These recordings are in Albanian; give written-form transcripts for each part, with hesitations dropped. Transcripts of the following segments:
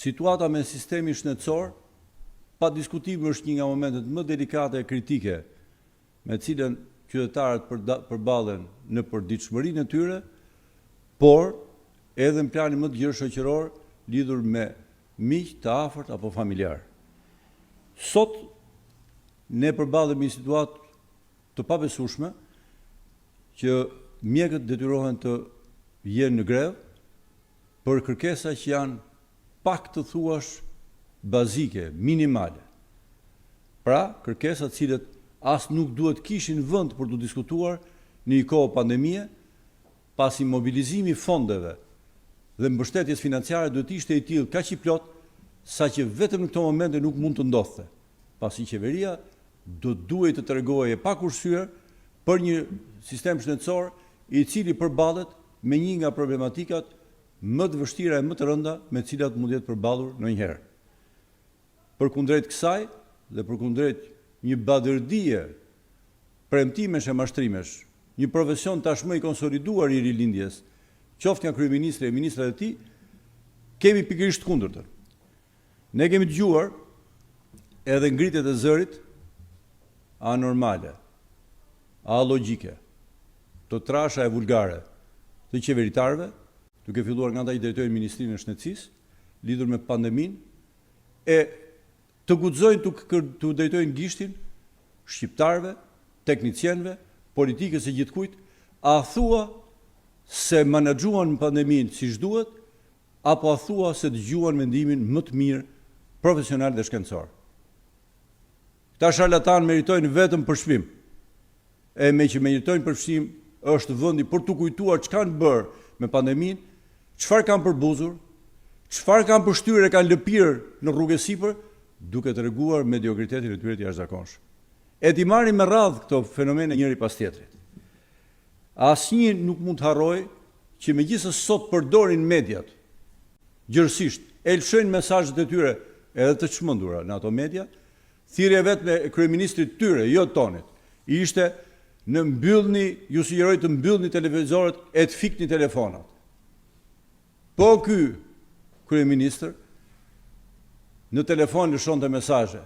Situata me sistemi shëndetësor, pa diskutim është një nga momentet më delikate e kritike me cilën qytetarët përballen në përditshmërinë e tyre, por edhe në planin më të gjerë shoqëror lidhur me miq të afërt apo familjar. Sot ne përballemi një situatë të pabesueshme që mjekët detyrohen të jenë në grevë për kërkesa që janë pak të thuash bazike, minimale. Pra, kërkesa të cilët as nuk duhet kishin vend për të diskutuar në një kohë pandemie, pasi mobilizimi i fondeve dhe mbështetjes financiare duhet ishte i tillë kaq i plot saqë vetëm në këto momente nuk mund të ndodhte, pasi qeveria duhet të tregojë pa kursyer për një sistem shëndetësor i cili përballet me një nga problematikat më të vështira e më të rënda me të cilat mund të jetë përballur ndonjëherë. Përkundrejt kësaj dhe përkundrejt një badërdie premtimesh e mashtrimesh, një profesion tashmë i konsoliduar i rilindjes, qoftë nga kryeministri e ministrat e tij, kemi pikërisht kundërtën. Ne kemi dëgjuar edhe ngritjet e zërit anormale, alogjike, të trasha e vulgare të qeveritarëve, duke filluar nga ata që drejtojnë Ministrinë e Shëndetësisë, lidhur me pandeminë, e të guxojnë të drejtojnë gishtin shqiptarëve, teknicienëve, politikës e gjithkujt, a thua se menaxhuan pandeminë siç duhet, apo a thua se dëgjuan mendimin më të mirë profesional dhe shkencor. Këta sharlatan meritojnë vetëm përshpim. E me që meritojnë përshpim është vendi për të kujtuar çka kanë bërë me pandeminë, çfarë kanë përbuzur, çfarë kanë përshtyr e kanë lëpirë në rrugë sipër, duke treguar mediokritetin e tyre të jashtëzakonshëm. E ti marrin me radhë këto fenomene njëri pas tjetrit. Asnjë nuk mund të harrojë që megjithëse sot përdorin mediat gjërësisht, e lëshojnë mesazhet e tyre edhe të çmendura në ato media, thirrja vetme e kryeministrit tyre, jo tonit, ishte në mbyllni, ju sugjeroj të mbyllni televizorët e të fikni telefonat. Po ky kryeministër në telefon lëshonte mesazhe.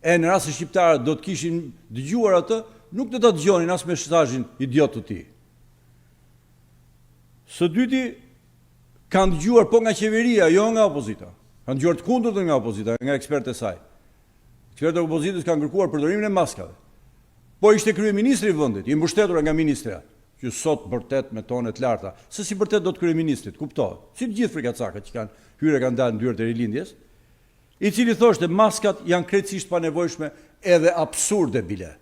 E në rast se shqiptarët do të kishin dëgjuar atë, nuk do ta dëgjonin as mesazhin idiot të tij. Së dyti, kanë dëgjuar po nga qeveria, jo nga opozita. Kanë dëgjuar të kundërtën nga opozita, nga ekspertë e saj. Ekspertë e opozitës kanë kërkuar përdorimin e maskave. Po ishte kryeministri i vendit, i mbështetur nga ministra, që sot vërtet me tone të larta, se si vërtet do të kryeministrit, kuptohet. Si të gjithë frikacakët që kanë hyrë kanë dalë në dyert e rilindjes, i cili thoshte maskat janë krejtësisht pa nevojshme edhe absurde bile.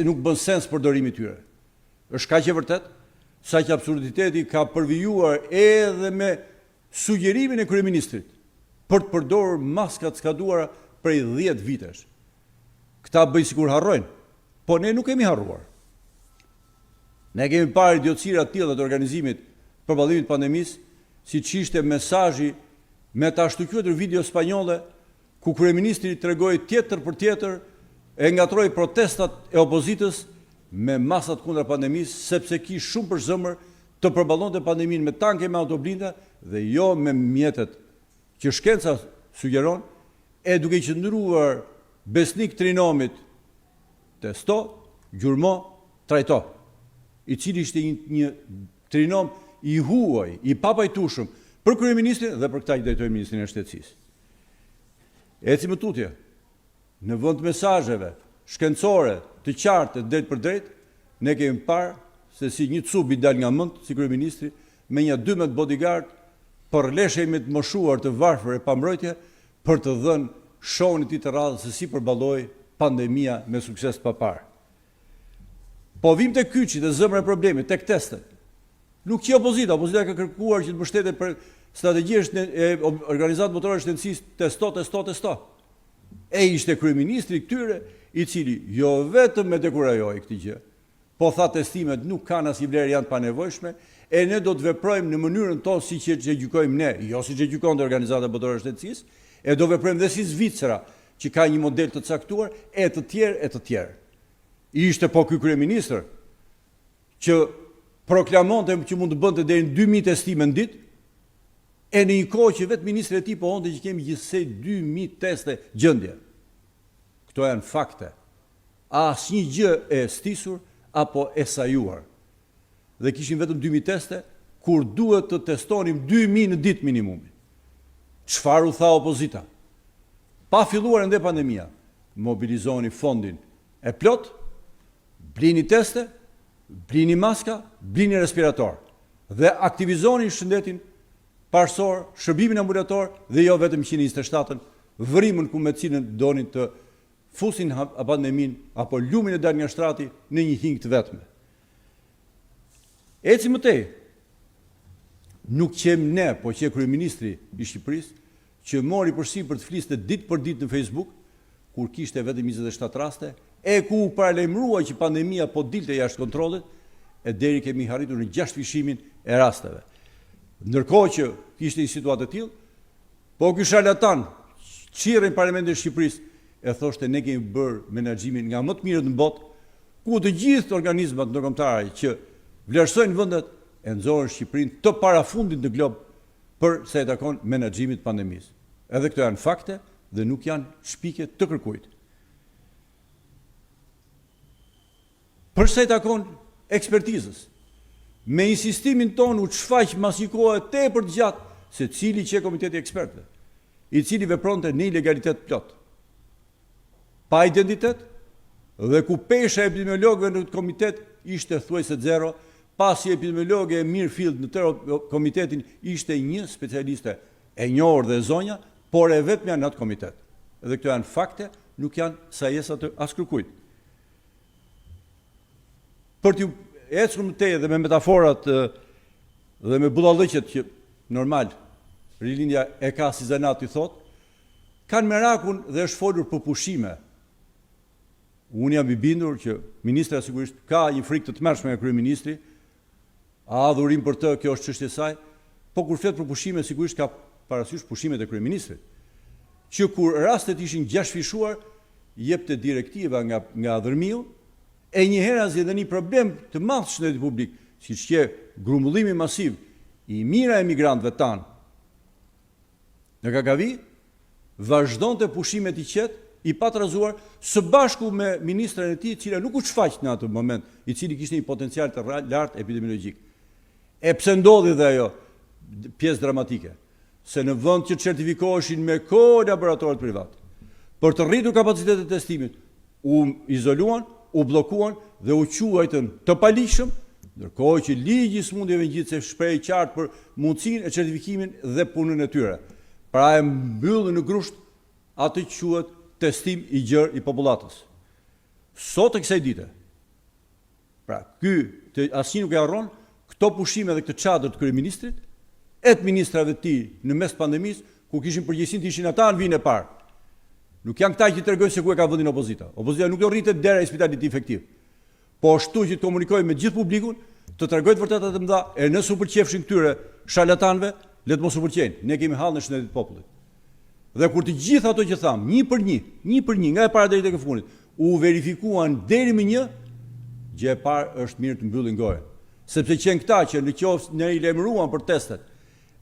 Nuk bën sens përdorimi i tyre. Është kaq e vërtet, sa që absurditeti ka përvijuar edhe me sugjerimin e kryeministrit për të përdorur maskat skaduara prej 10 vitesh. Këta bëjnë sikur harrojnë, po ne nuk kemi harruar. Ne kemi parë idiotësira të tilla të organizimit përballimit pandemisë, siç ishte mesazhi me të ashtuquetur video spanjolle ku kryeministri tregoi tjetër për tjetër e ngatroi protestat e opozitës me masat kundra pandemisë, sepse kish shumë për zëmër të përballonte pandeminë me tanke me autoblinda dhe jo me mjetet që shkenca sugjeron, e duke qëndruar besnik trinomit testo, gjurmo, trajto, i cili ishte një trinom i huaj, i papajtueshëm për kryeministrin dhe për këta që drejtojnë Ministrinë e Shëndetësisë. Eci më tutje, në vend të mesazheve shkencore të qartë drejt për drejt, ne kemi parë se si një cup i dal nga mend si kryeministri me një 12 bodyguard për leshej me të moshuar të varfër e pambrojtje për të dhënë shohun e tij të radhës se si përballoi pandemia me sukses të paparë. Po vim te kyçi dhe zemra e problemit, tek testet. Nuk që opozita ka kërkuar që të mbështetet për strategjisht e organizatë botërore shëndetësisë testo. E ishte kryeministri këtyre i cili jo vetëm e dekurajoi këtë gjë, po tha testimet nuk kanë asnjë vlerë, janë të panevojshme, e ne do të veprojmë në mënyrën tonë siç e gjykojmë ne, jo siç e gjykon organizata botërore shëndetësisë, e do veprojmë dhe si Zvicra, që ka një model të caktuar, e të tjerë. Ishte po ky kryeministër që proklamonte që mund të bënte deri në 2000 testime në ditë, E në një kohë që vetë ministri e tij pohonte që kemi gjithsej 2000 teste gjendje. Këto janë fakte. Asnjë gjë e stisur apo e sajuar. Dhe kishim vetëm 2000 teste, kur duhet të testonim 2000 në ditë minimumi. Çfarë u tha opozita? Pa filluar ende pandemia, mobilizoni fondin e plot, blini teste, blini maska, blini respirator dhe aktivizoni shëndetin parsor, shërbimin ambulator dhe jo vetëm 127-ën, vërimën ku me cilën donin të fusin pandemin apo lumin e dal nga shtrati në një hing të vetme. Eci më tej, nuk qem ne, po që kryeministri i Shqipërisë, që mori përsipër të fliste ditë për ditë në Facebook, kur kishte vetëm 27 raste, e ku u paralajmërua që pandemia po dilte jashtë kontrollit, e deri kemi arritur në 6 fishimin e rasteve. Ndërkohë që kishte një situatë të tillë, po ky sharlatan çirri në Parlamentin e Shqipërisë e thoshte ne kemi bërë menaxhimin nga më të mirët në botë, ku të gjithë organizmat ndërkombëtare që vlerësojnë vendet e nxorën Shqipërinë të parafundit në glob për sa i takon menaxhimit të pandemisë. Edhe këto janë fakte dhe nuk janë shpike të kërkuit. Për sa i takon ekspertizës, me insistimin ton u çfaq mas një kohe tepër të gjatë se cili që komiteti ekspertëve, i cili vepronte në ilegalitet plot, pa identitet, dhe ku pesha e epidemiologëve në komitet ishte thuajse zero, pasi epidemiologë e Mirfield në tërë komitetin ishte një specialiste e njohur dhe zonja, por e vetmja në atë komitet. Edhe këto janë fakte, nuk janë sajesa të askërkujt. Për t'ju ecur më tej dhe me metaforat dhe me budallëqet që normal rilindja e ka si zanat i thot, kanë merakun dhe është folur për pushime. Unë jam i bindur që ministra sigurisht ka një frikë të tmerrshme nga kryeministri, a adhurim për të, kjo është çështja e saj, po kur flet për pushime sigurisht ka parasysh pushimet e kryeministrit, që kur rastet ishin 6 fishuar, jepte direktiva nga Dërmiu, e njëherë zgjedhën një problem të madh shëndetit publik, siç që grumbullimi masiv i mijëra emigrantëve tanë në Kakavi, vazhdonte pushimet i qetë, i patrazuar, së bashku me ministrën e tij, cila nuk u shfaq në atë moment, i cili kishte një potencial të lartë epidemiologjik. E pse ndodhi dhe ajo pjesë dramatike? Se në vend që certifikoheshin me kohë laboratorët privat, për të rritur kapacitetet e testimit, u izoluan, u bllokuan dhe u quajtën të paligjshëm, ndërkohë që ligji i smundjeve ngjitse shpreh qartë për mundësinë e certifikimin dhe punën e tyre. Pra e mbyllën në grusht atë që quhet testim i gjerë i popullatës. Sot e kësaj dite, pra ky asnjë nuk e harron këto pushime dhe këtë çadër të kryeministrit, e të ministrave të tij në mes pandemisë, ku kishin përgjegjësinë të ishin ata në vitin e parë. Nuk janë këta që tregojnë se ku e ka vendin opozita. Opozita nuk do rritet dera e spitalit efektiv. Po ashtu që të komunikojë me gjithë publikun, të tregojë të vërtetat e mëdha, e nëse u pëlqefshin këtyre sharlatanëve, le të mos u pëlqejnë. Ne kemi hall në shëndetin e popullit. Dhe kur të gjithë ato që tham, një për një, nga e para deri tek e fundit, u verifikuan deri më një, gjë e parë është mirë të mbyllin gojën. Sepse qenë këta që në qoftë ne i lajmëruan për testet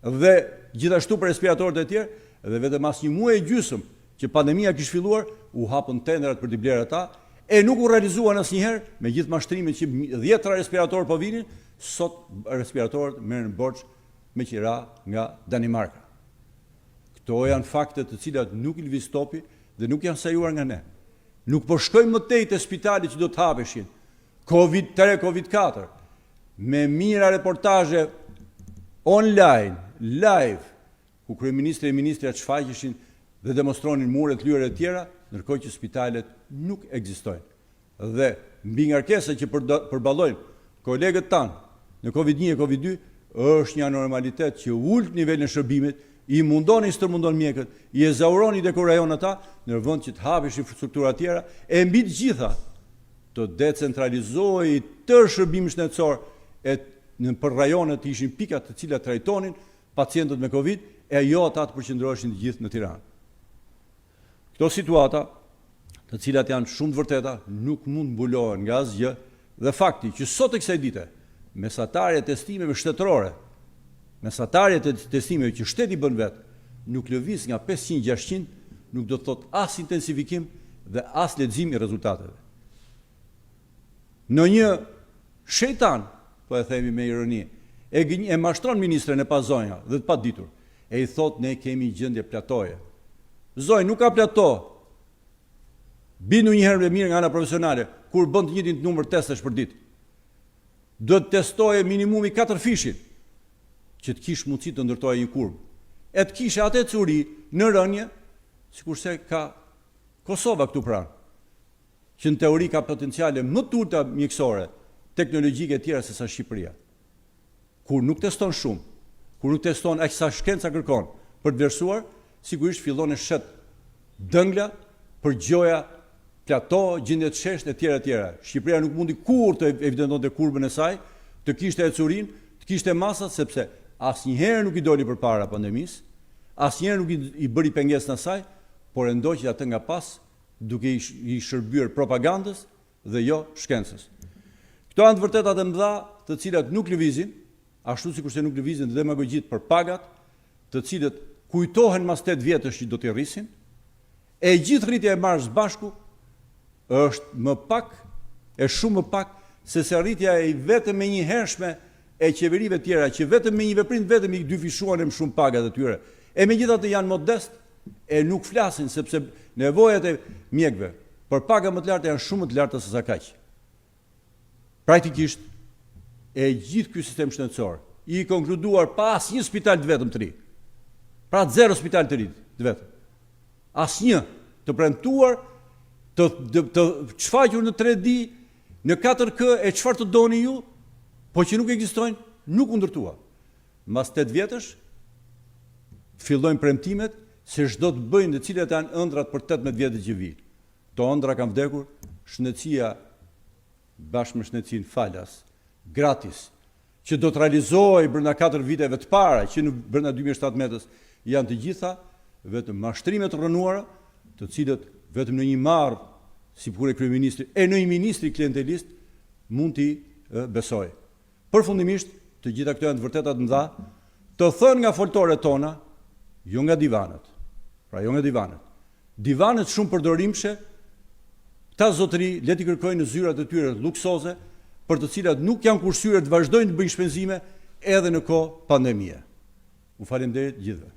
dhe gjithashtu për respiratorët e tjerë, dhe vetëm as një muaj e gjysmë që pandemia kishte filluar, u hapën tendrat për të blerë ata, e nuk u realizuan asnjëherë me gjithë mashtrimet që 10 respiratorë po vinin, sot respiratorët merren borxh me qira nga Danimarka. Këto janë fakte të cilat nuk i lëviz topi dhe nuk janë sajuar nga ne. Nuk po shkojmë më tej te spitali që do të hapeshin. Covid-3, Covid-4, me mira reportazhe online, live, ku kryeministri e ministrat shfaqeshin dhe demonstronin muret, lyre e tjera, ndërkohë që spitalet nuk ekzistojnë. Dhe mbi ngarkesa që përballojnë kolegët tanë në Covid-1 e Covid-2 është një anormalitet që ult nivelin e shërbimit, i mundon i stërmundon mjekët, i ezauron i dekorajon ata, në vend që të hapeshin infrastruktura tjera, e mbi të gjitha të decentralizohej tërë shërbimi shëndetësor për rajonet të ishin pikat të cilat trajtonin pacientët me Covid, e jo ata të përqendroheshin të gjithë në Tiranë. Këto situata, të cilat janë shumë të vërteta, nuk mund mbulohen nga asgjë dhe fakti që sot e kësaj dite, mesatarja e testimeve shtetërore Mesatarjet e testimeve që shteti bën vetë, nuk lëviz nga 500-600, nuk do të thot as intensifikim dhe as lexim i rezultateve. Në një shejtan, po e themi me ironi, e mashtron ministren e pa zonja dhe të pa ditur, e i thot ne kemi gjendje platoje. Zonjë nuk ka plato. Bindu një herë me mirë nga ana profesionale, kur bën të njëjtin numër testesh për ditë. Do të testoje minimumi 4 fishin, që të kish mundësi të ndërtoje një kurbë. E të kishe atë curi në rënje, sikurse ka Kosova këtu pranë, që në teori ka potenciale më të ulta mjekësore, teknologjike e tjera se sa Shqipëria. Kur nuk teston shumë, kur nuk teston aq sa shkenca kërkon për të vlerësuar, sigurisht fillon e shet dëngla, përgjoja, plato, gjendje të sheshtë e tjera. Shqipëria nuk mundi kur të evidentonte kurbën e saj, të kishte ecurin, të kishte masat, sepse asnjëherë nuk i doli përpara pandemisë, asnjëherë nuk i bëri pengesë në saj, por e ndoqi atë nga pas, duke i shërbyer propagandës dhe jo shkencës. Këto janë të vërtetat e mëdha, të cilat nuk lëvizin, ashtu sikurse nuk lëvizin demagogjit për pagat, të cilët kujtohen mas 8 vjetësh që do t'i rrisin, e gjithë rritja e marrës bashku është më pak, e shumë më pak, se rritja e vetëm me një hershme e qeverive tjera, që vetëm me një veprim vetëm i dyfishuan e më shumë pagat e tyre. E megjithatë janë modest, e nuk flasin, sepse nevojat e mjekëve për paga më të larta janë shumë më të larta se sa kaq. Praktikisht, e gjithë ky sistem shëndetësor i konkluduar pa asnjë spital të vetëm të ri. Pra 0 spital të ri të vetëm. Asnjë të premtuar, të shfaqur në 3D, në 4K e çfarë të doni ju, po që nuk ekzistojnë, nuk u ndërtua. Mbas 8 vjetësh fillojnë premtimet se çdo të bëjnë të cilat janë ëndrat për 18 vjetët që vijnë. To ëndra kanë vdekur, shëndetësia bashkë me shëndetësinë falas, gratis, që do të realizohej brenda 4 viteve të para, që në brenda 2017 janë të gjitha vetëm mashtrime të rënuara, të cilët vetëm në një marrë, si kur e kryeministri, e në një ministri klientelist, mund t'i besoj. Përfundimisht, të gjitha këto janë të vërtetat mëdha, të thënë nga foltorët tona, jo nga divanët. Pra jo nga divanët. Divanët shumë përdorimshe, ta zotëri leti kërkojnë në zyrat e tyre luksoze, për të cilat nuk janë kursyer të vazhdojnë të bëjnë shpenzime edhe në kohë pandemie. U falenderit gjithëve.